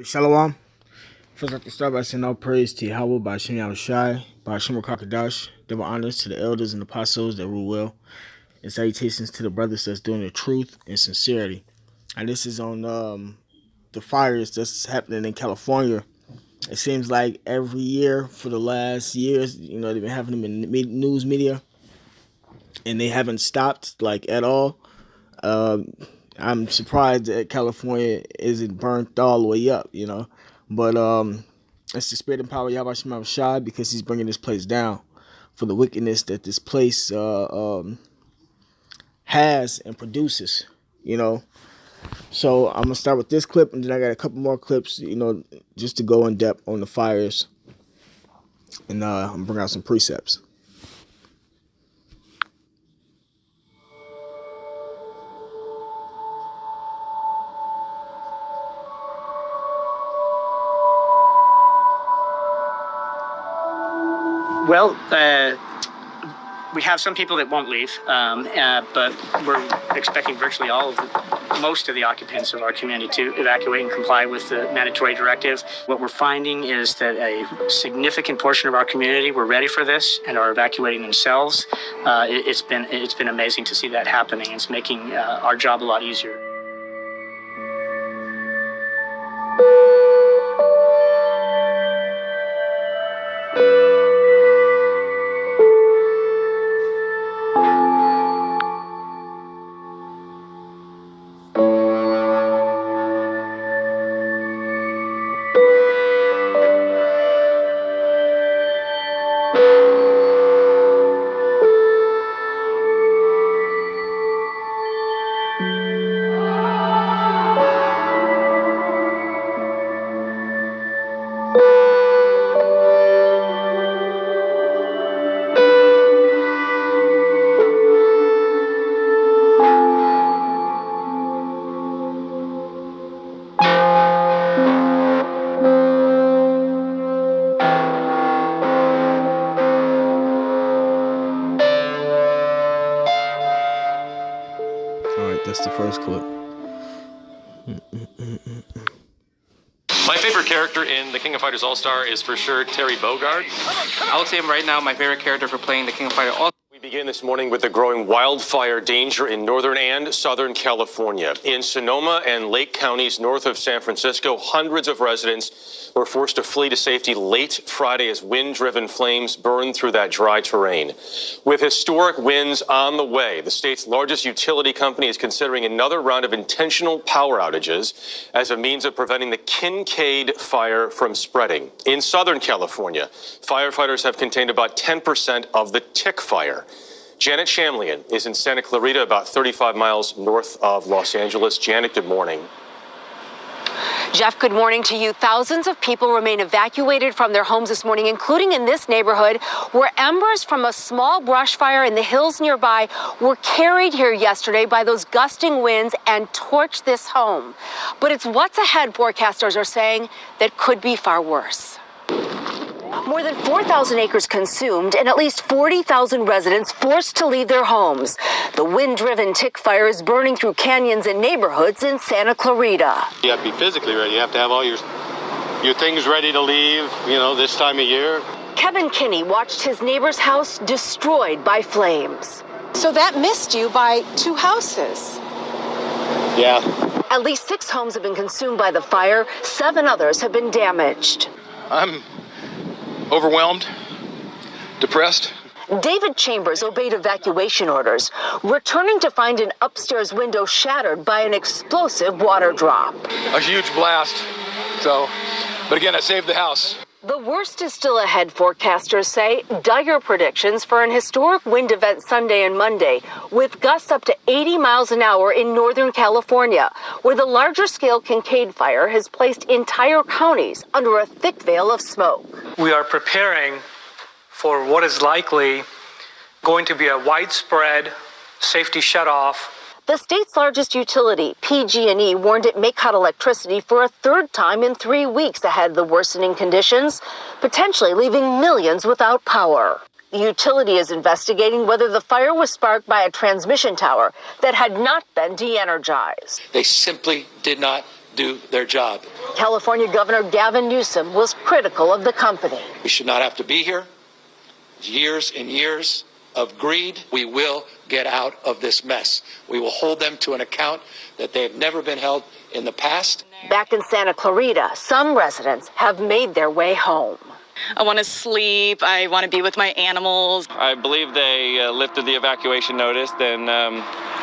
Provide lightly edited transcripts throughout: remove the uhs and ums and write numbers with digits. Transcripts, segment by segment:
Shalom. First, I'd like to start by saying all praise to Yahweh by Hashem Yahushai, by Hashem Rakakadash, double honors to the elders and apostles that rule well, and salutations to the brothers that's doing the truth and sincerity. And this is on the fires that's happening in California. It seems like every year for the last years, they've been having them in news media, and they haven't stopped, at all. I'm surprised that California isn't burnt all the way up, But it's the spirit and power of Yahweh Shem Shai, because he's bringing this place down for the wickedness that this place has and produces, So I'm going to start with this clip, and then I got a couple more clips, just to go in depth on the fires. And I'm going to bring out some precepts. Well, we have some people that won't leave, but we're expecting virtually most of the occupants of our community to evacuate and comply with the mandatory directive. What we're finding is that a significant portion of our community were ready for this and are evacuating themselves. It's been amazing to see that happening. It's making our job a lot easier. That's the first clip. My favorite character in The King of Fighters All-Star is for sure Terry Bogard. I would say right now my favorite character for playing The King of Fighters All-Star. We begin this morning with the growing wildfire danger in northern and southern California. In Sonoma and Lake counties north of San Francisco, hundreds of residents were forced to flee to safety late Friday as wind-driven flames burned through that dry terrain. With historic winds on the way, the state's largest utility company is considering another round of intentional power outages as a means of preventing the Kincade fire from spreading. In Southern California, firefighters have contained about 10% of the tick fire. Janet Shamlian is in Santa Clarita, about 35 miles north of Los Angeles. Janet, good morning. Jeff, good morning to you. Thousands of people remain evacuated from their homes this morning, including in this neighborhood, where embers from a small brush fire in the hills nearby were carried here yesterday by those gusting winds and torched this home. But it's what's ahead, forecasters are saying, that could be far worse. More than 4,000 acres consumed and at least 40,000 residents forced to leave their homes. The wind-driven tick fire is burning through canyons and neighborhoods in Santa Clarita. You have to be physically ready. You have to have all your things ready to leave, this time of year. Kevin Kinney watched his neighbor's house destroyed by flames. So that missed you by 2 houses. Yeah. At least 6 homes have been consumed by the fire. 7 others have been damaged. I'm overwhelmed, depressed. David Chambers obeyed evacuation orders, returning to find an upstairs window shattered by an explosive water drop. A huge blast. But again, I saved the house. The worst is still ahead, forecasters say. Dire predictions for an historic wind event Sunday and Monday, with gusts up to 80 miles an hour in Northern California, where the larger-scale Kincade fire has placed entire counties under a thick veil of smoke. We are preparing for what is likely going to be a widespread safety shutoff. The state's largest utility, PG&E, warned it may cut electricity for a 3rd time in 3 weeks ahead of the worsening conditions, potentially leaving millions without power. The utility is investigating whether the fire was sparked by a transmission tower that had not been de-energized. They simply did not do their job. California Governor Gavin Newsom was critical of the company. We should not have to be here. Years and years of greed. We will get out of this mess. We will hold them to an account that they have never been held in the past. Back in Santa Clarita, some residents have made their way home. I want to sleep. I want to be with my animals. I believe they lifted the evacuation notice. Then,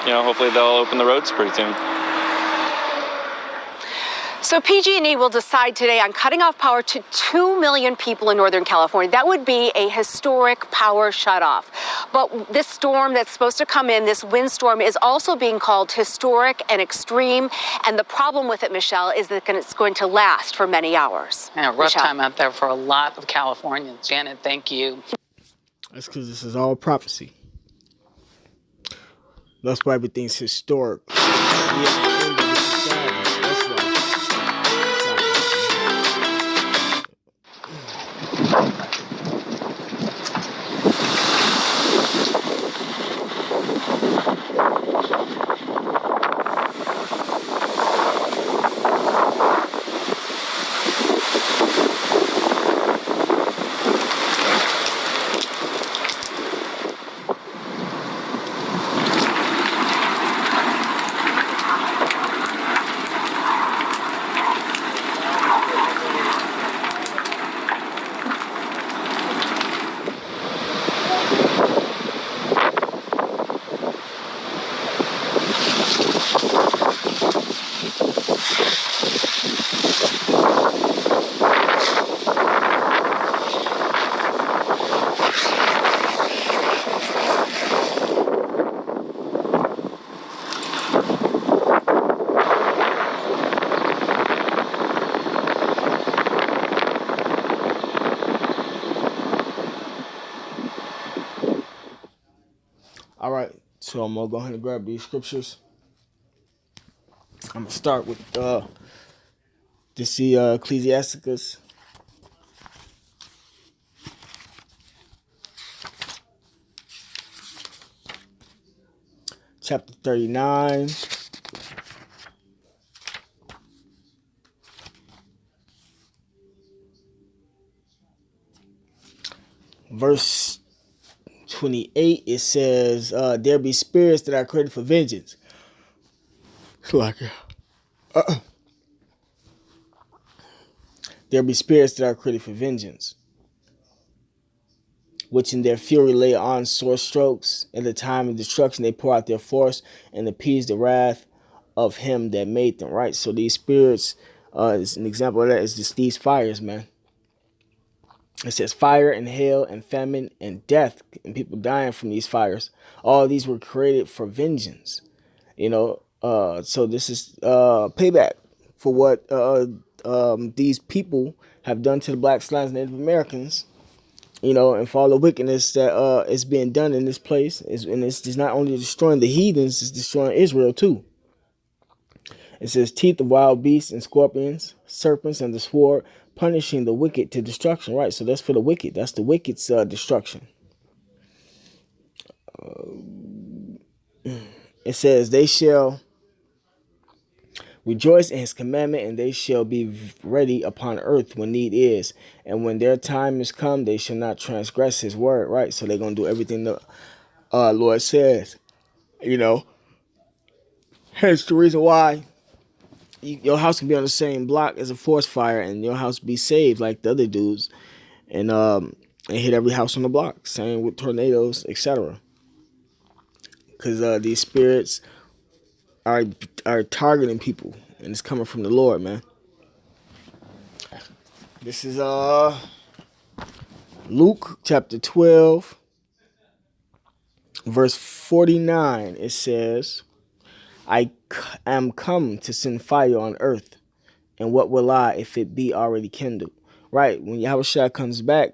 hopefully they'll open the roads pretty soon. So PG&E will decide today on cutting off power to 2 million people in Northern California. That would be a historic power shutoff. But this storm that's supposed to come in, this windstorm, is also being called historic and extreme. And the problem with it, Michelle, is that it's going to last for many hours. Yeah, rough Michelle. time out there for a lot of Californians. Janet, thank you. That's because this is all prophecy. That's why everything's historic. All right, so I'm gonna go ahead and grab these scriptures. I'm gonna start with Ecclesiasticus. Chapter 39. Verse 28, it says, there be spirits that are created for vengeance. There be spirits that are created for vengeance, which in their fury lay on sore strokes. In the time of destruction they pour out their force and appease the wrath of him that made them. Right? So these spirits, is an example of that is just these fires, man. It says fire and hail and famine and death and people dying from these fires. All these were created for vengeance. So this is payback for what these people have done to the blacks, Lions, and Native Americans. And for all the wickedness that is being done in this place. And it's just not only destroying the heathens, it's destroying Israel too. It says teeth of wild beasts and scorpions, serpents and the sword, punishing the wicked to destruction. Right, so that's for the wicked. That's the wicked's destruction. It says they shall rejoice in his commandment, and they shall be ready upon earth when need is. And when their time is come, they shall not transgress his word. Right, so they're going to do everything the Lord says. Hence the reason why your house can be on the same block as a forest fire and your house be saved like the other dudes and hit every house on the block. Same with tornadoes, etc. Because these spirits are targeting people, and it's coming from the Lord, man. This is Luke chapter 12, verse 49. It says, I am come to send fire on earth, and what will I if it be already kindled? Right, when Yahushua comes back,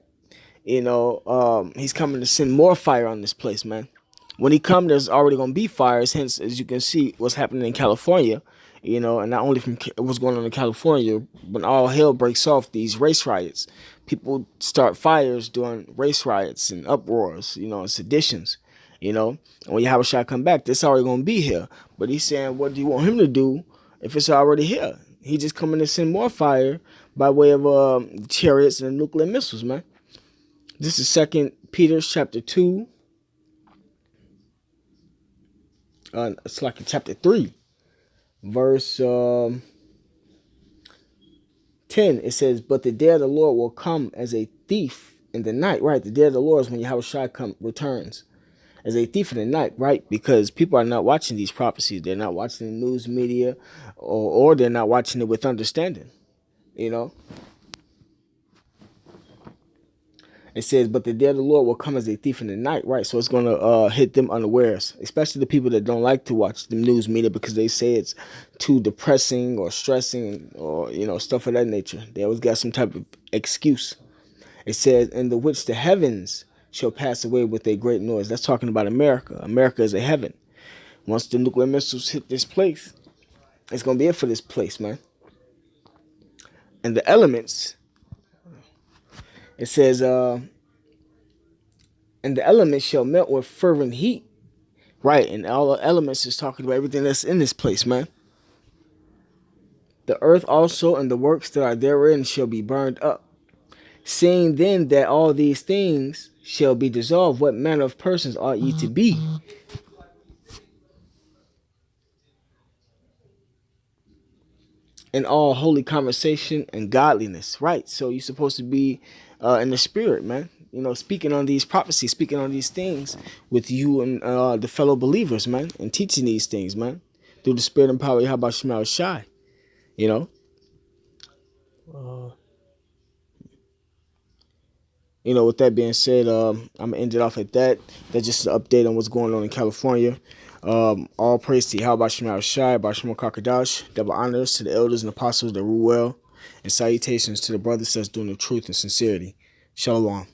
he's coming to send more fire on this place, man. When he comes, there's already going to be fires. Hence, as you can see, what's happening in California, and not only from what's going on in California, when all hell breaks off, these race riots, people start fires during race riots and uproars, and seditions. When Yahushua come back, that's already going to be here. But he's saying, what do you want him to do if it's already here? He just coming to send more fire by way of chariots and nuclear missiles, man. This is 2 Peter chapter 2. It's like in chapter 3, verse 10. It says, "But the day of the Lord will come as a thief in the night." Right, the day of the Lord is when Yahushua returns as a thief in the night, right? Because people are not watching these prophecies. They're not watching the news media, or they're not watching it with understanding. You know. It says, "But the day of the Lord will come as a thief in the night," right? So it's going to hit them unawares, especially the people that don't like to watch the news media because they say it's too depressing or stressing or, stuff of that nature. They always got some type of excuse. It says, "In the which the heavens shall pass away with a great noise." That's talking about America. America is a heaven. Once the nuclear missiles hit this place, it's going to be it for this place, man. And the elements... It says, "And the elements shall melt with fervent heat." Right, and all the elements is talking about everything that's in this place, man. "The earth also and the works that are therein shall be burned up. Seeing then that all these things shall be dissolved, what manner of persons ought ye to be?" "In all holy conversation and godliness." Right, so you're supposed to be in the spirit, man. Speaking on these prophecies, speaking on these things with you and the fellow believers, man, and teaching these things, man, through the spirit and power of Yahweh Shema Shai. With that being said, I'm gonna end it off at that. That's just an update on what's going on in California. All praise to Yahweh Shema Shai, Bashmo Kakadash. Double honors to the elders and apostles that rule well, and salutations to the brothers that's doing the truth and sincerity. Shalom.